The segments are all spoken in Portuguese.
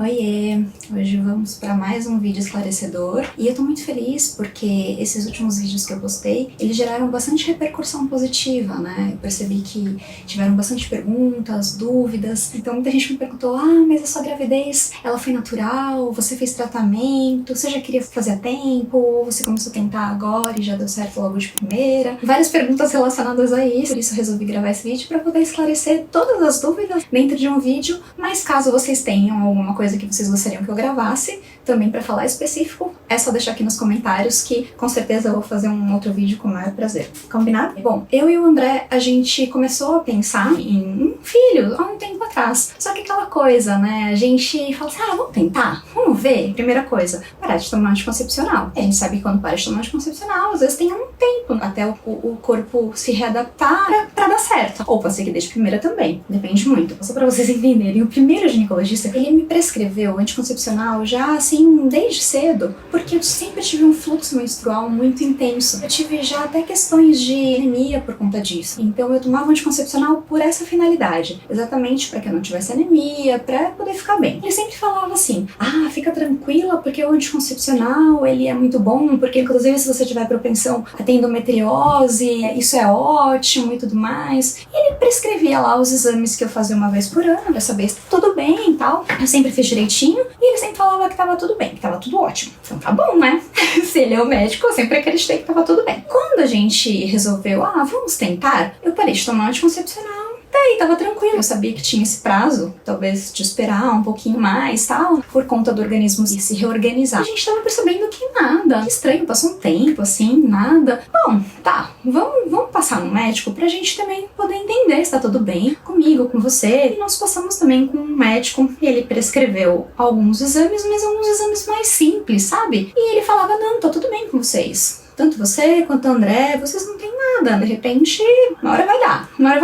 Oiê! Hoje vamos para mais um vídeo esclarecedor e eu tô muito feliz porque esses últimos vídeos que eu postei, eles geraram bastante repercussão positiva, né? Eu percebi que tiveram bastante perguntas, dúvidas, então muita gente me perguntou: mas a sua gravidez, ela foi natural? Você fez tratamento? Você já queria fazer a tempo? Ou você começou a tentar agora e já deu certo logo de primeira? Várias perguntas relacionadas a isso, por isso eu resolvi gravar esse vídeo para poder esclarecer todas as dúvidas dentro de um vídeo, mas caso vocês tenham alguma coisa que vocês gostariam que eu gravasse, também para falar específico, é só deixar aqui nos comentários que com certeza eu vou fazer um outro vídeo com o maior prazer. Combinado? Bom, eu e o André, a gente começou a pensar em um filho há um tempo atrás. Só que aquela coisa, né, a gente fala assim, vamos tentar? Vamos ver? Primeira coisa, parar de tomar anticoncepcional. A gente sabe que quando para de tomar anticoncepcional, às vezes tem um tempo até o corpo se readaptar pra dar certo. Ou pode ser que desde primeira também, depende muito. Só pra vocês entenderem, o primeiro ginecologista, ele me prescreveu anticoncepcional já assim, desde cedo, porque eu sempre tive um fluxo menstrual muito intenso. Eu tive já até questões de anemia por conta disso. Então eu tomava anticoncepcional por essa finalidade, exatamente para que eu não tivesse anemia, para poder ficar bem. Ele sempre falava assim, fica tranquila porque o anticoncepcional, ele é muito bom, porque inclusive se você tiver propensão a ter endometriose, isso é ótimo e tudo mais. E ele prescrevia lá os exames que eu fazia uma vez por ano, pra saber se tá tudo bem e tal. Eu sempre fiz direitinho, e ele sempre falava que tava tudo bem, que tava tudo ótimo. Então tá bom, né? Se ele é o médico, eu sempre acreditei que tava tudo bem. Quando a gente resolveu, vamos tentar, eu parei de tomar anticoncepcional. Daí tava tranquilo, eu sabia que tinha esse prazo, talvez de esperar um pouquinho mais, tal, por conta do organismo se reorganizar. A gente tava percebendo que nada, que estranho, passou um tempo assim, nada. Bom, tá, vamos passar no médico pra gente também poder entender se tá tudo bem comigo, com você. E nós passamos também com um médico, e ele prescreveu alguns exames, mas alguns exames mais simples, sabe? E ele falava, não, tá tudo bem com vocês. Tanto você quanto o André, vocês não têm nada. De repente, uma hora vai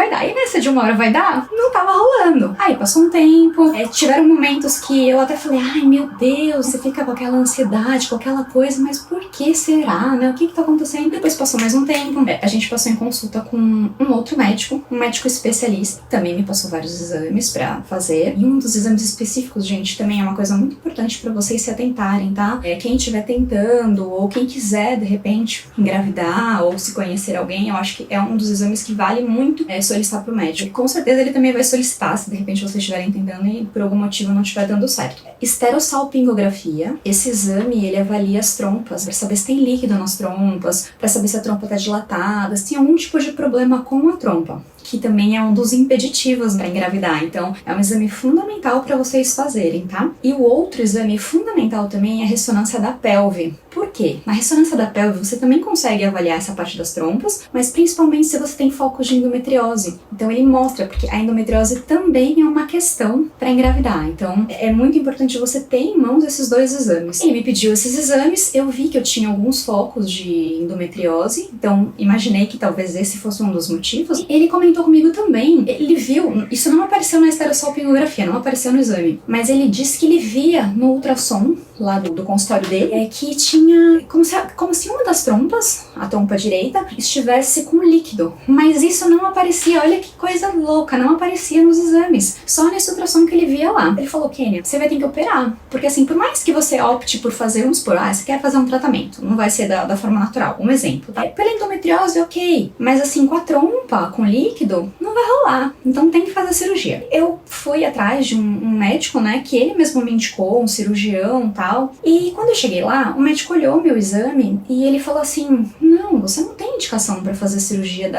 dar. E nessa de uma hora vai dar, não tava rolando. Aí passou um tempo, tiveram momentos que eu até falei, meu Deus, você fica com aquela ansiedade, com aquela coisa, mas por que será, né? O que tá acontecendo? Depois passou mais um tempo, a gente passou em consulta com um outro médico, um médico especialista, também me passou vários exames pra fazer. E um dos exames específicos, gente, também é uma coisa muito importante pra vocês se atentarem, tá? Quem estiver tentando, ou quem quiser, de repente, engravidar ou se conhecer alguém, eu acho que é um dos exames que vale muito solicitar pro médico. Com certeza ele também vai solicitar, se de repente vocês estiverem tentando e por algum motivo não estiver dando certo. Esterossalpingografia. Esse exame, ele avalia as trompas, para saber se tem líquido nas trompas, para saber se a trompa tá dilatada, se tem algum tipo de problema com a trompa, que também é um dos impeditivos para engravidar. Então, é um exame fundamental para vocês fazerem, tá? E o outro exame fundamental também é a ressonância da pelve. Por quê? Na ressonância da pelve você também consegue avaliar essa parte das trompas, mas principalmente se você tem focos de endometriose. Então ele mostra, porque a endometriose também é uma questão para engravidar. Então é muito importante você ter em mãos esses dois exames. Ele me pediu esses exames, eu vi que eu tinha alguns focos de endometriose, então imaginei que talvez esse fosse um dos motivos. E ele comentou comigo também, ele viu, isso não apareceu na esterossalpingografia, não apareceu no exame, mas ele disse que ele via no ultrassom lá do consultório dele, que tinha como se uma das trompas, a trompa direita, estivesse com líquido, mas isso não aparecia, olha que coisa louca, não aparecia nos exames, só nesse ultrassom que ele via lá. Ele falou, Kênia, você vai ter que operar, porque assim, por mais que você opte por fazer, vamos supor, você quer fazer um tratamento, não vai ser da forma natural, um exemplo, tá? Pela endometriose, ok, mas assim, com a trompa, com líquido, não vai rolar, então tem que fazer a cirurgia. Eu fui atrás de um médico, né, que ele mesmo me indicou, um cirurgião, tal. E quando eu cheguei lá, o médico olhou meu exame e ele falou assim, não, você não tem indicação pra fazer cirurgia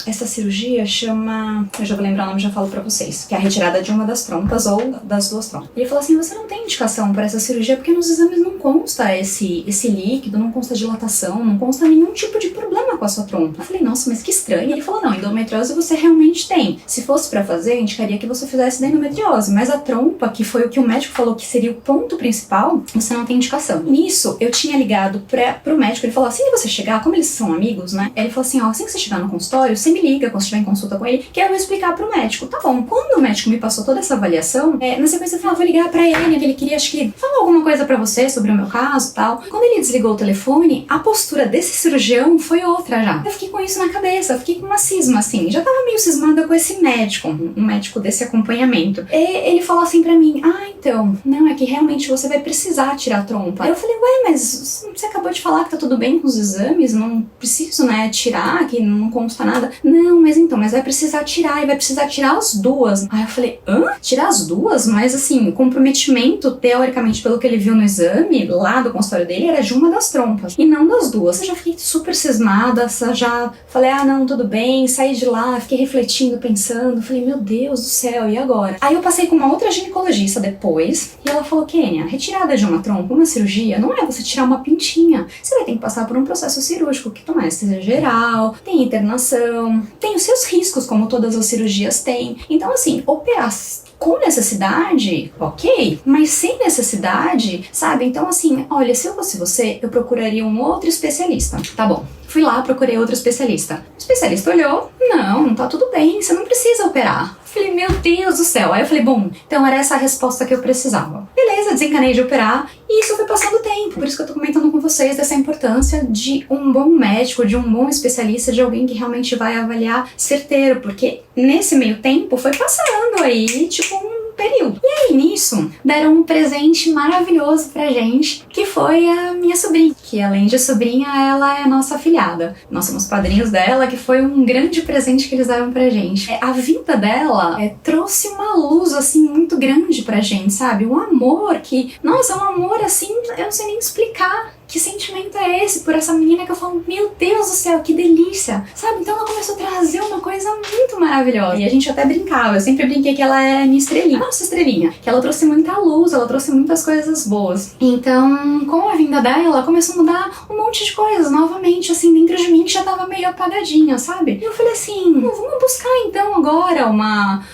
essa cirurgia chama, eu já vou lembrar o nome, já falo pra vocês, que é a retirada de uma das trompas ou das duas trompas. Ele falou assim, você não tem indicação pra essa cirurgia porque nos exames não consta esse líquido, não consta dilatação, não consta nenhum tipo de problema com a sua trompa. Eu falei, nossa, mas que estranho. Ele falou, não, endometriose você realmente tem. Se fosse pra fazer, eu indicaria que você fizesse da endometriose, mas a trompa, que foi o que o médico falou que seria seria o ponto principal, você não tem indicação. Nisso, eu tinha ligado pro médico, ele falou assim, que você chegar, como eles são amigos, né? Ele falou assim, ó, assim que você chegar no consultório, você me liga quando você estiver em consulta com ele, que eu vou explicar pro médico. Tá bom. Quando o médico me passou toda essa avaliação, na sequência eu falei, vou ligar pra ele, que ele queria, acho que, falar alguma coisa pra você sobre o meu caso e tal. Quando ele desligou o telefone, a postura desse cirurgião foi outra já. Eu fiquei com isso na cabeça, eu fiquei com uma cisma, assim. Já tava meio cismada com esse médico, um médico desse acompanhamento. E ele falou assim pra mim, então, não, é que realmente você vai precisar tirar a trompa. Aí eu falei, ué, mas você acabou de falar que tá tudo bem com os exames, não preciso, né, tirar, que não consta nada. Não, mas vai precisar tirar, e vai precisar tirar as duas. Aí eu falei, tirar as duas? Mas assim, o comprometimento, teoricamente, pelo que ele viu no exame, lá do consultório dele, era de uma das trompas, e não das duas. Eu já fiquei super cismada, já falei, não, tudo bem, saí de lá, fiquei refletindo, pensando, falei, meu Deus do céu, e agora? Aí eu passei com uma outra ginecologista depois, e ela falou, Kênia, retirada de uma trompa, uma cirurgia, não é você tirar uma pintinha, você vai ter que passar por um processo cirúrgico, que toma anestesia geral, tem internação, tem os seus riscos, como todas as cirurgias têm. Então assim, operar com necessidade, ok, mas sem necessidade, sabe? Então assim, olha, se eu fosse você, eu procuraria um outro especialista. Tá bom. Fui lá, procurei outro especialista. O especialista olhou, não tá tudo bem, você não precisa operar. Falei, meu Deus do céu. Aí eu falei, bom, então era essa a resposta que eu precisava. Beleza, desencanei de operar e isso foi passando o tempo. Por isso que eu tô comentando com vocês dessa importância de um bom médico, de um bom especialista, de alguém que realmente vai avaliar certeiro, porque nesse meio tempo foi passando aí, tipo, um período. E aí, nisso, deram um presente maravilhoso pra gente, que foi a minha sobrinha, que além de sobrinha, ela é nossa afilhada. Nós somos padrinhos dela, que foi um grande presente que eles deram pra gente. A vinda dela trouxe uma luz, assim, muito grande pra gente, sabe? Um amor que, nossa, é um amor, assim, eu não sei nem explicar. Que sentimento é esse por essa menina que eu falo, meu Deus do céu, que delícia, sabe? Então ela começou a trazer uma coisa muito maravilhosa. E a gente até brincava, eu sempre brinquei que ela é minha estrelinha. Nossa, estrelinha. Que ela trouxe muita luz, ela trouxe muitas coisas boas. Então, com a vinda dela, ela começou a mudar um monte de coisas novamente, assim, dentro de mim, que já tava meio apagadinha, sabe? E eu falei assim, vamos buscar então agora uma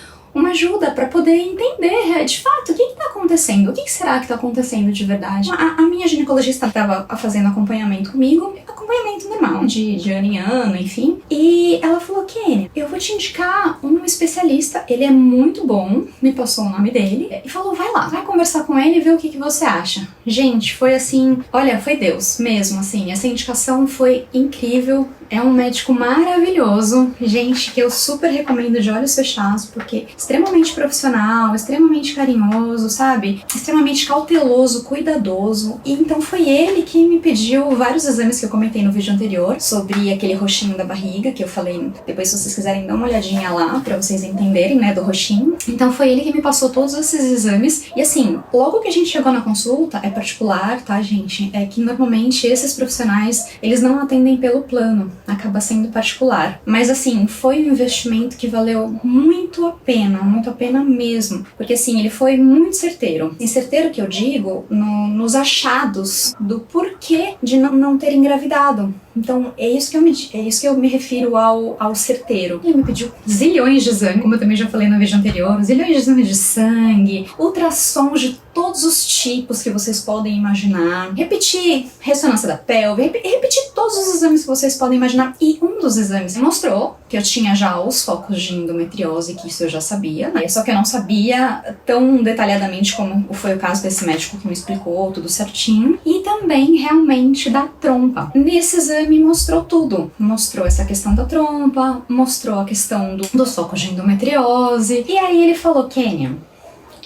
ajuda para poder entender de fato o que tá acontecendo, o que será que tá acontecendo de verdade. A minha ginecologista estava fazendo acompanhamento comigo, acompanhamento normal, de ano em ano, enfim, e ela falou, Kênia, eu vou te indicar um especialista, ele é muito bom, me passou o nome dele, e falou, vai lá, vai conversar com ele e ver o que você acha. Gente, foi assim, olha, foi Deus mesmo, assim, essa indicação foi incrível. É um médico maravilhoso, gente, que eu super recomendo de olhos fechados, porque extremamente profissional, extremamente carinhoso, sabe? Extremamente cauteloso, cuidadoso. E então foi ele que me pediu vários exames que eu comentei no vídeo anterior, sobre aquele roxinho da barriga, que eu falei, depois se vocês quiserem dar uma olhadinha lá, pra vocês entenderem, né, do roxinho. Então foi ele que me passou todos esses exames. E assim, logo que a gente chegou na consulta, é particular, tá, gente? É que normalmente esses profissionais, eles não atendem pelo plano. Acaba sendo particular. Mas assim, foi um investimento que valeu muito a pena mesmo. Porque assim, ele foi muito certeiro. E certeiro que eu digo, nos achados do porquê de não ter engravidado. Então, é isso que eu me refiro ao certeiro. Ele me pediu zilhões de exames, como eu também já falei no vídeo anterior, zilhões de exames de sangue, ultrassons de todos os tipos que vocês podem imaginar, repetir ressonância da pelve, repetir todos os exames que vocês podem imaginar. E um dos exames mostrou que eu tinha já os focos de endometriose, que isso eu já sabia, né? Só que eu não sabia tão detalhadamente como foi o caso desse médico que me explicou tudo certinho. E também, realmente, da trompa. Nesse exame mostrou tudo. Mostrou essa questão da trompa, mostrou a questão dos focos de endometriose. E aí ele falou, Kênia,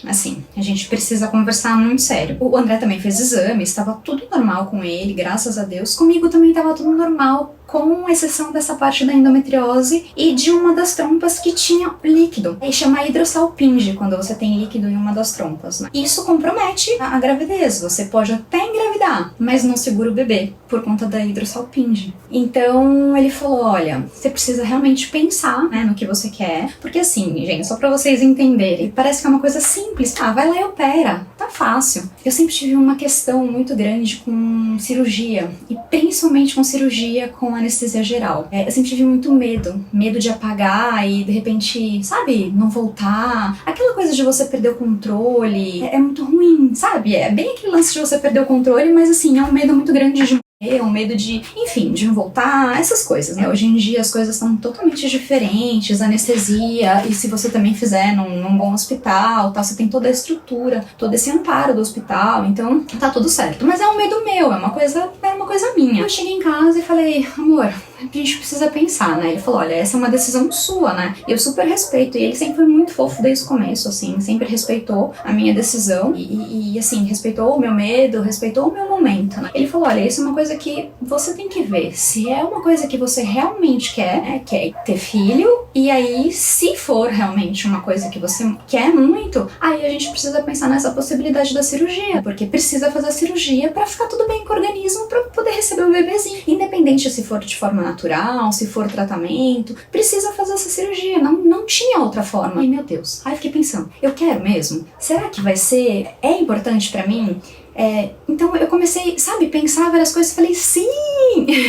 assim, a gente precisa conversar muito sério. O André também fez exames, estava tudo normal com ele, graças a Deus. Comigo também estava tudo normal, com exceção dessa parte da endometriose e de uma das trompas que tinha líquido. E chama hidrossalpinge quando você tem líquido em uma das trompas, né? Isso compromete a gravidez. Você pode até engravidar, mas não segura o bebê por conta da hidrossalpinge. Então ele falou, olha, você precisa realmente pensar, né, no que você quer, porque assim, gente, só pra vocês entenderem, parece que é uma coisa simples. Vai lá e opera, tá fácil. Eu sempre tive uma questão muito grande com cirurgia, e principalmente com cirurgia com com anestesia geral. Eu sempre tive muito medo de apagar e de repente, sabe, não voltar. Aquela coisa de você perder o controle é muito ruim, sabe? É bem aquele lance de você perder o controle, mas assim, é um medo muito grande de um medo de, enfim, de não voltar, essas coisas, né? Hoje em dia as coisas estão totalmente diferentes, anestesia, e se você também fizer num bom hospital, tá, você tem toda a estrutura, todo esse amparo do hospital, então tá tudo certo. Mas é um medo meu, é uma coisa minha. Eu cheguei em casa e falei, amor, a gente precisa pensar, né? Ele falou, olha, essa é uma decisão sua, né? E eu super respeito, e ele sempre foi muito fofo desde o começo, assim, sempre respeitou a minha decisão e assim, respeitou o meu medo, respeitou o meu momento, né? Ele falou, olha, isso é uma coisa que você tem que ver, se é uma coisa que você realmente quer, né? Quer ter filho, e aí, se for realmente uma coisa que você quer muito, aí a gente precisa pensar nessa possibilidade da cirurgia, porque precisa fazer a cirurgia pra ficar tudo bem com o organismo, pra poder receber o bebezinho, independente se for de forma natural, se for tratamento, precisa fazer essa cirurgia, não tinha outra forma. Ai, meu Deus. Aí fiquei pensando, eu quero mesmo? Será que vai ser? É importante pra mim? Então eu comecei, sabe, pensar várias coisas e falei, sim,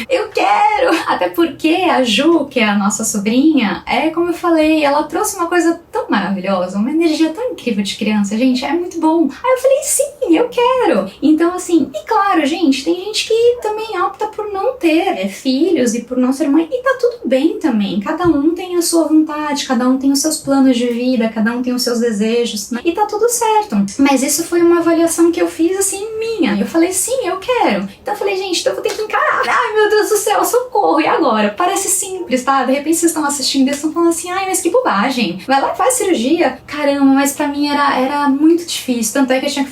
eu quero! Até porque a Ju, que é a nossa sobrinha, como eu falei, ela trouxe uma coisa tão maravilhosa, uma energia tão incrível de criança, gente, é muito bom. Aí eu falei, sim, eu quero! Então assim, e claro, gente, tem gente que também opta por não ter filhos e por não ser mãe, e tá tudo bem também, cada um tem a sua vontade, cada um tem os seus planos de vida, cada um tem os seus desejos, né? E tá tudo certo. Mas isso foi uma avaliação que eu fiz assim, minha. Eu falei, sim, eu quero. Então eu falei, gente, então eu vou ter que encarar. Ai, meu Deus do céu, socorro. E agora? Parece simples, tá? De repente vocês estão assistindo e estão falando assim, ai, mas que bobagem. Vai lá e faz cirurgia. Caramba, mas pra mim era muito difícil. Tanto é que eu tenho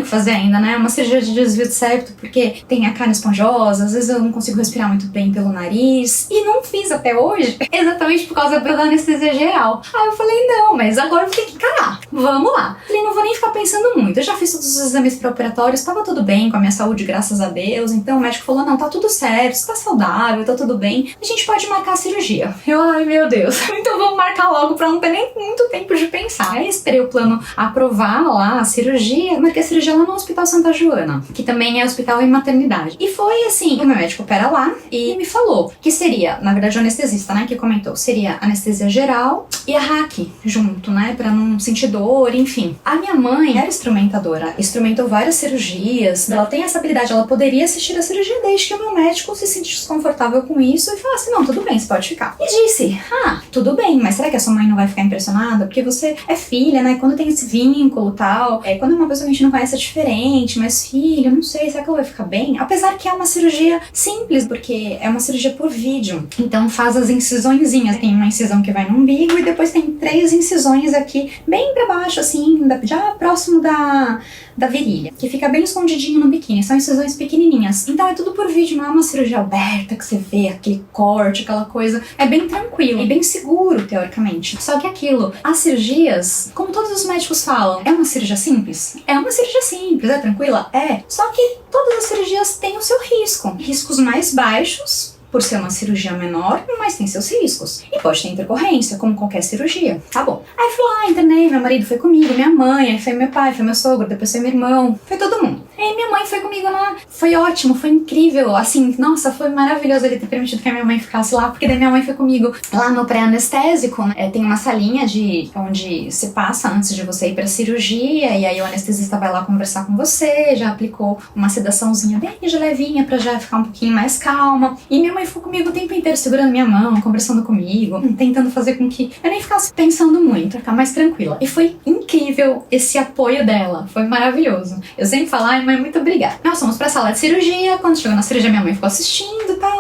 que fazer ainda, né? Uma cirurgia de desvio de septo, porque tem a carne esponjosa, às vezes eu não consigo respirar muito bem pelo nariz. E não fiz até hoje, exatamente por causa da anestesia geral. Aí eu falei, não, mas agora eu vou ter que encarar. Vamos lá. Falei, não vou nem ficar pensando muito. Eu já fiz todos os exames pré-operatórios, tava tudo bem com a minha saúde, graças a Deus. Então o médico falou, não, tá tudo certo, você tá saudável, tá tudo bem. A gente pode marcar a cirurgia. Eu, ai meu Deus. Então vamos marcar logo pra não ter nem muito tempo de pensar. Aí esperei o plano aprovar lá a cirurgia. Marquei a cirurgia lá no Hospital Santa Joana, que também é hospital em maternidade. E foi assim, o meu médico opera lá e me falou que seria, na verdade o anestesista, né, que comentou, seria anestesia geral e a hack junto, né, pra não sentir dor, enfim. A minha mãe era instrumentadora, instrumentou várias cirurgias, ela tem essa habilidade, ela poderia assistir a cirurgia desde que o meu médico se sentisse desconfortável com isso e falasse, não, tudo bem, você pode ficar. E disse, tudo bem, mas será que a sua mãe não vai ficar impressionada? Porque você é filha, né, quando tem esse vínculo e tal, quando é uma pessoa que a gente não conhece é diferente, mas filho, não sei, será que ela vai ficar bem? Apesar que é uma cirurgia simples, porque é uma cirurgia por vídeo, então faz as incisõezinhas, tem uma incisão que vai no umbigo e depois tem 3 incisões aqui, bem pra baixo, assim, já próximo da virilha, que fica bem escondidinho no biquíni, são incisões pequenininhas. Então é tudo por vídeo, não é uma cirurgia aberta que você vê aquele corte, aquela coisa. É bem tranquilo e bem seguro, teoricamente. Só que aquilo, as cirurgias, como todos os médicos falam, é uma cirurgia simples? É uma cirurgia simples, é tranquila? É. Só que todas as cirurgias têm o seu risco. Riscos mais baixos, por ser uma cirurgia menor, mas tem seus riscos. E pode ter intercorrência, como qualquer cirurgia. Tá bom. Aí fui internei, meu marido foi comigo, minha mãe, aí foi meu pai, foi meu sogro, depois foi meu irmão, foi todo mundo. Aí minha mãe foi comigo lá, foi ótimo, foi incrível, assim, nossa, foi maravilhoso ele ter permitido que a minha mãe ficasse lá, porque daí minha mãe foi comigo lá no pré-anestésico, né? Tem uma salinha onde você passa antes de você ir pra cirurgia, e aí o anestesista vai lá conversar com você, já aplicou uma sedaçãozinha bem de levinha pra já ficar um pouquinho mais calma. E minha mãe ficou comigo o tempo inteiro, segurando minha mão, conversando comigo, tentando fazer com que eu nem ficasse pensando muito, pra ficar mais tranquila. E foi incrível esse apoio dela, foi maravilhoso. Eu sempre falo, ai mãe, muito obrigada. Nós fomos pra sala de cirurgia, quando chegou na cirurgia minha mãe ficou assistindo, tal.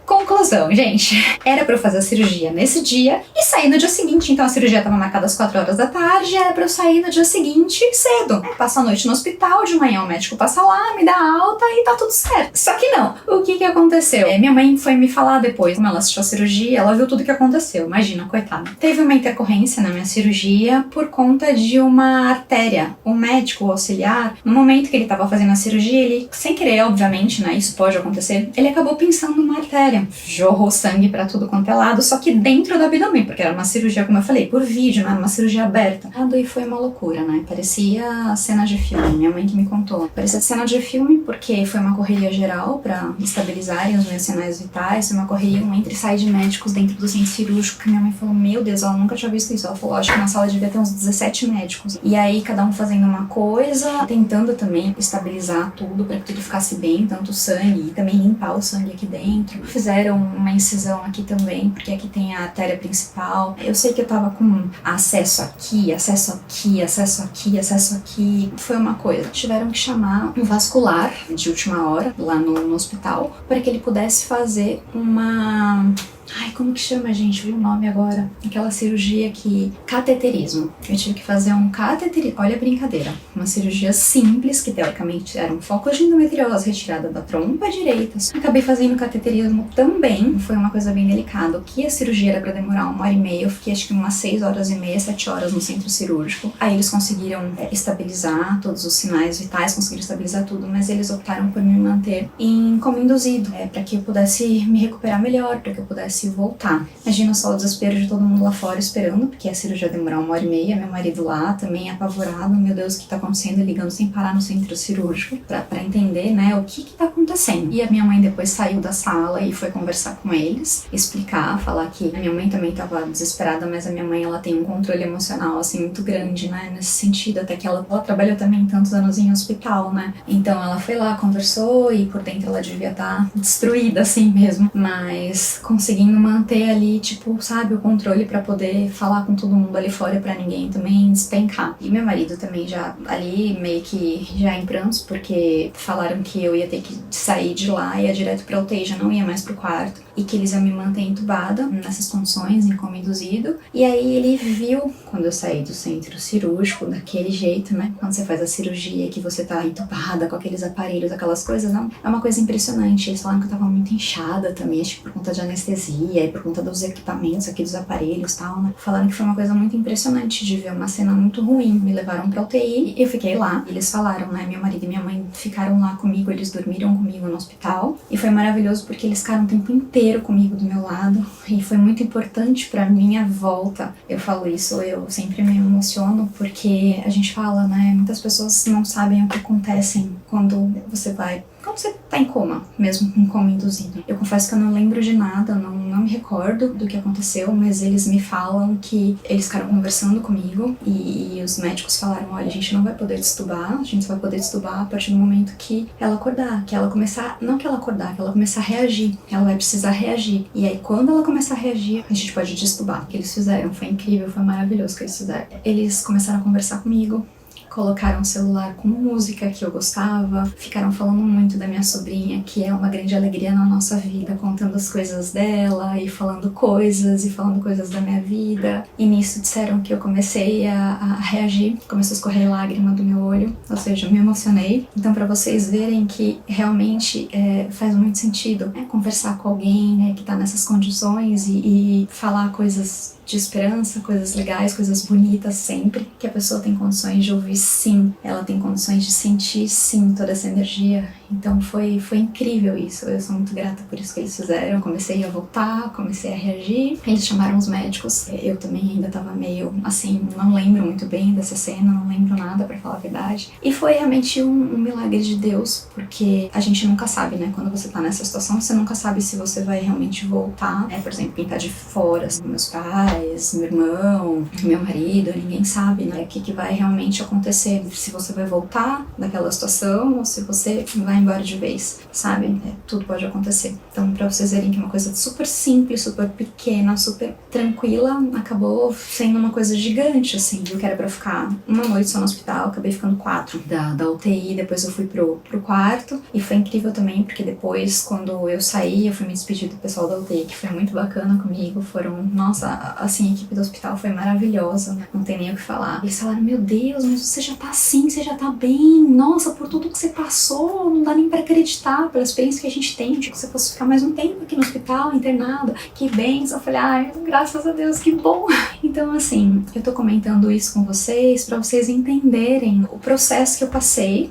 Conclusão, gente, era pra eu fazer a cirurgia nesse dia e sair no dia seguinte, então a cirurgia tava marcada às 4 horas da tarde, era pra eu sair no dia seguinte cedo. Passa a noite no hospital, de manhã o médico passa lá, me dá alta e tá tudo certo. Só que não, o que aconteceu? Minha mãe foi me falar depois, como ela assistiu a cirurgia, ela viu tudo que aconteceu, imagina, coitada. Teve uma intercorrência na minha cirurgia por conta de uma artéria. O médico, o auxiliar, no momento que ele tava fazendo a cirurgia, ele, sem querer, obviamente, né, isso pode acontecer, ele acabou pinçando uma artéria. jorrou sangue pra tudo quanto é lado, só que dentro do abdômen, porque era uma cirurgia, como eu falei, por vídeo, não era uma cirurgia aberta. E foi uma loucura, né? Parecia cena de filme, minha mãe que me contou. Parecia cena de filme porque foi uma correria geral pra estabilizarem os meus sinais vitais, foi uma correria, um entra e sai de médicos dentro do centro cirúrgico, que minha mãe falou, meu Deus, ela nunca tinha visto isso. Ela falou, acho que na sala devia ter uns 17 médicos. E aí, cada um fazendo uma coisa, tentando também estabilizar tudo pra que tudo ficasse bem, tanto o sangue, e também limpar o sangue aqui dentro. Fizeram uma incisão aqui também, porque aqui tem a artéria principal. Eu sei que eu tava com acesso aqui, acesso aqui, acesso aqui, acesso aqui. Foi uma coisa. Tiveram que chamar um vascular de última hora, lá no hospital, para que ele pudesse fazer uma... Ai, como que chama, gente? Viu o nome agora? Aquela cirurgia que... Cateterismo. Eu tive que fazer um cateterismo. Olha a brincadeira. Uma cirurgia simples, que teoricamente era um foco de endometriose retirada da trompa direita. Acabei fazendo cateterismo também. Foi uma coisa bem delicada. O que a cirurgia era pra demorar 1h30, eu fiquei acho que umas 6h30, 7 horas no centro cirúrgico. Aí eles conseguiram estabilizar todos os sinais vitais, conseguiram estabilizar tudo, mas eles optaram por me manter em coma induzido, pra que eu pudesse me recuperar melhor, pra que eu pudesse voltar. Imagina só o desespero de todo mundo lá fora esperando, porque a cirurgia ia demorar 1h30, meu marido lá também apavorado, meu Deus, o que tá acontecendo, ligando sem parar no centro cirúrgico pra entender, né, o que tá acontecendo. E a minha mãe depois saiu da sala e foi conversar com eles, explicar, falar que a minha mãe também tava desesperada, mas a minha mãe, ela tem um controle emocional, assim, muito grande, né, nesse sentido, até que ela trabalhou também tantos anos em hospital, né, então ela foi lá, conversou e por dentro ela devia estar destruída, assim mesmo, mas conseguindo manter ali, tipo, sabe, o controle pra poder falar com todo mundo ali fora pra ninguém também despencar. E meu marido também já ali meio que já em prantos, porque falaram que eu ia ter que sair de lá e ia direto pra UTI, já não ia mais pro quarto, e que eles iam me manter entubada nessas condições, em coma induzido. E aí ele viu, quando eu saí do centro cirúrgico, daquele jeito, né, quando você faz a cirurgia que você tá entubada com aqueles aparelhos, aquelas coisas, não, é uma coisa impressionante. Eles falaram que eu tava muito inchada também, acho que por conta de anestesia, e por conta dos equipamentos aqui, dos aparelhos e tal, né? Falaram que foi uma coisa muito impressionante de ver uma cena muito ruim. Me levaram pra UTI e eu fiquei lá. Eles falaram, né? Meu marido e minha mãe ficaram lá comigo, eles dormiram comigo no hospital. E foi maravilhoso porque eles ficaram o tempo inteiro comigo do meu lado. E foi muito importante pra minha volta. Eu falo isso, eu sempre me emociono porque a gente fala, né? Muitas pessoas não sabem o que acontece quando você tá em coma, mesmo em coma induzido. Eu confesso que eu não lembro de nada, não me recordo do que aconteceu, mas eles me falam que eles ficaram conversando comigo e os médicos falaram, olha, a gente não vai poder destubar, a gente só vai poder destubar a partir do momento que ela acordar, que ela começar, não que ela acordar, que ela começar a reagir, ela vai precisar reagir. E aí quando ela começar a reagir, a gente pode destubar. O que eles fizeram foi incrível, foi maravilhoso o que eles fizeram. Eles começaram a conversar comigo, colocaram o celular com música que eu gostava, ficaram falando muito da minha sobrinha, que é uma grande alegria na nossa vida, contando as coisas dela e falando coisas da minha vida. E nisso disseram que eu comecei a reagir, começou a escorrer lágrima do meu olho, ou seja, eu me emocionei. Então, pra vocês verem que realmente faz muito sentido, né, conversar com alguém, né, que tá nessas condições e falar coisas de esperança, coisas legais, coisas bonitas sempre, que a pessoa tem condições de ouvir sim, ela tem condições de sentir sim toda essa energia. Então foi incrível isso, eu sou muito grata por isso que eles fizeram. Eu comecei a voltar, comecei a reagir, eles chamaram os médicos, eu também ainda tava meio assim, não lembro muito bem dessa cena, não lembro nada pra falar a verdade. E foi realmente um milagre de Deus, porque a gente nunca sabe, né, quando você tá nessa situação, você nunca sabe se você vai realmente voltar, né, por exemplo, quem tá de fora, assim, meus pais, meu irmão, meu marido, ninguém sabe, né, o que vai realmente acontecer, se você vai voltar daquela situação ou se você vai embora de vez, sabe? Tudo pode acontecer. Então, pra vocês verem que uma coisa super simples, super pequena, super tranquila, acabou sendo uma coisa gigante, assim. Eu que era pra ficar uma noite só no hospital, acabei ficando 4 da UTI, depois eu fui pro quarto, e foi incrível também, porque depois, quando eu saí, eu fui me despedir do pessoal da UTI, que foi muito bacana comigo, nossa, assim, a equipe do hospital foi maravilhosa, não tem nem o que falar. Eles falaram, meu Deus, mas você já tá assim, você já tá bem, nossa, por tudo que você passou, não dá nem pra acreditar pela experiência que a gente tem, de que você fosse ficar mais um tempo aqui no hospital, internado, que bênção. Eu falei, ai, graças a Deus, que bom. Então, assim, eu tô comentando isso com vocês pra vocês entenderem o processo que eu passei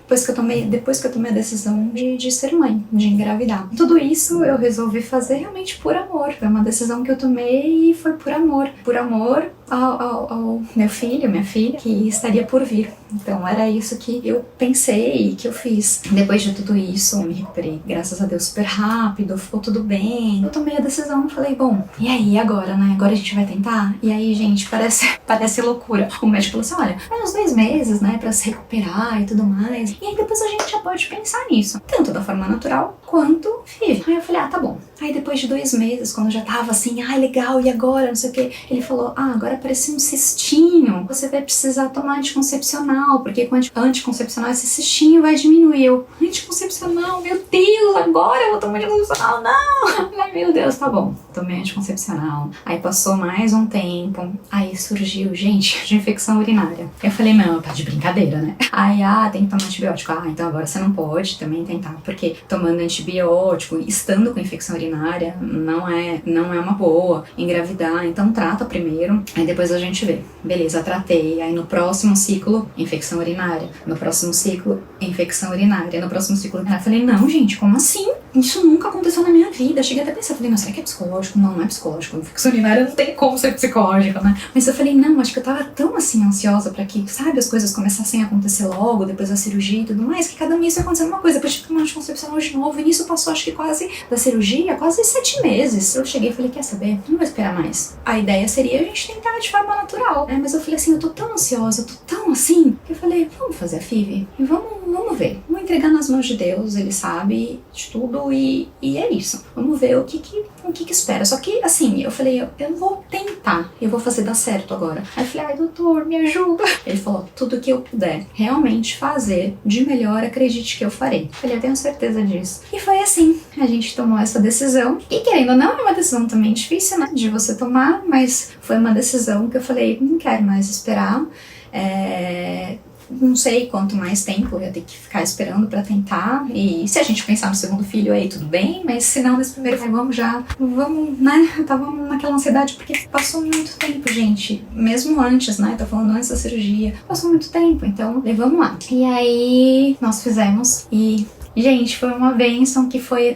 depois que eu tomei a decisão de ser mãe, de engravidar. Tudo isso eu resolvi fazer realmente por amor. Foi uma decisão que eu tomei e foi por amor. Por amor ao meu filho, minha filha, que estaria por vir. Então era isso que eu pensei, que eu fiz. Depois de tudo isso, eu me recuperei, graças a Deus, super rápido, ficou tudo bem. Eu tomei a decisão, falei, bom, e aí agora, né? Agora a gente vai tentar? E aí, gente, parece loucura. O médico falou assim, olha, vai uns 2 meses, né, pra se recuperar e tudo mais. E aí depois a gente já pode pensar nisso, tanto da forma natural quanto FIV. Aí eu falei, tá bom. Aí depois de 2 meses, quando eu já tava assim, legal, e agora? Não sei o que. Ele falou, agora apareceu um cistinho. Você vai precisar tomar anticoncepcional, porque com anticoncepcional esse cistinho vai diminuir. Eu, anticoncepcional, meu Deus, agora eu vou tomar anticoncepcional? Não! Ai, meu Deus, tá bom. Tomei anticoncepcional. Aí passou mais um tempo. Aí surgiu, gente, de infecção urinária. Eu falei, não, tá de brincadeira, né? Aí, tem que tomar antibiótico. Então agora você não pode também tentar, porque tomando antibiótico, estando com infecção urinária, não é uma boa engravidar. Então trata primeiro, aí depois a gente vê. Beleza, tratei. Aí no próximo ciclo, infecção urinária. No próximo ciclo, infecção urinária. No próximo ciclo, eu falei, não, gente, como assim? Isso nunca aconteceu na minha vida. Eu cheguei até a pensar, falei, não, será que é psicológico? Não é psicológico. Infecção urinária não tem como ser psicológica, né? Mas eu falei, não, acho que eu tava tão assim ansiosa pra que, sabe, as coisas começassem a acontecer logo, depois da cirurgia e tudo mais, que cada mês ia acontecendo uma coisa. Depois tive que tomar anticoncepcional de novo. E nisso passou, acho que quase, da cirurgia, quase 7 meses. Eu cheguei e falei, quer saber? Não vou esperar mais. A ideia seria a gente tentar de forma natural. Mas eu falei assim, eu tô tão ansiosa, eu tô tão assim, que eu falei, vamos fazer a FIV? E vamos ver. Vamos entregar nas mãos de Deus, Ele sabe de tudo e é isso. Vamos ver o que espera. Só que, assim, eu falei, eu vou tentar, eu vou fazer dar certo agora. Aí eu falei, doutor, me ajuda. Ele falou, tudo que eu puder realmente fazer de melhor, acredite que eu farei. Eu falei, eu tenho certeza disso. E foi assim, a gente tomou essa decisão. E querendo ou não, é uma decisão também difícil, né, de você tomar, mas foi uma decisão que eu falei, não quero mais esperar. Não sei quanto mais tempo eu ia ter que ficar esperando pra tentar. E se a gente pensar no segundo filho aí, tudo bem. Mas se não, nesse primeiro, vamos, né? Eu tava naquela ansiedade porque passou muito tempo, gente. Mesmo antes, né? Tô falando antes da cirurgia. Passou muito tempo, então vamos lá. E aí, nós fizemos e... Gente, foi uma bênção que foi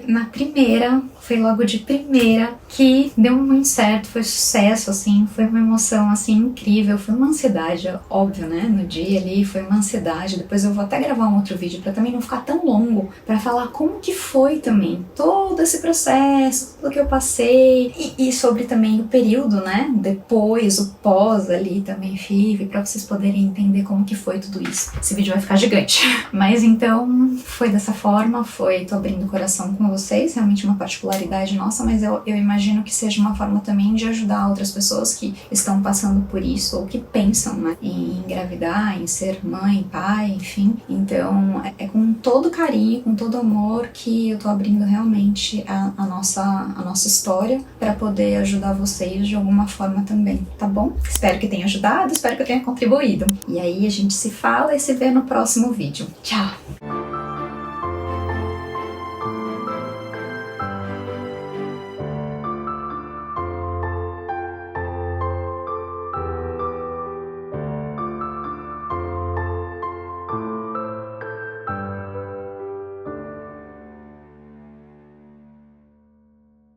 logo de primeira, que deu muito certo, foi sucesso, assim, foi uma emoção, assim, incrível, foi uma ansiedade, óbvio, né, no dia ali, foi uma ansiedade, depois eu vou até gravar um outro vídeo pra também não ficar tão longo, pra falar como que foi também, todo esse processo, tudo que eu passei, e sobre também o período, né, depois, o pós ali também, FIV, pra vocês poderem entender como que foi tudo isso. Esse vídeo vai ficar gigante, mas então, foi dessa forma, tô abrindo o coração com vocês, realmente uma particularidade nossa, mas eu imagino que seja uma forma também de ajudar outras pessoas que estão passando por isso, ou que pensam, né, em engravidar, em ser mãe, pai, enfim. Então, é com todo carinho, com todo amor que eu tô abrindo realmente a nossa história para poder ajudar vocês de alguma forma também, tá bom? Espero que tenha ajudado, espero que eu tenha contribuído. E aí a gente se fala e se vê no próximo vídeo. Tchau!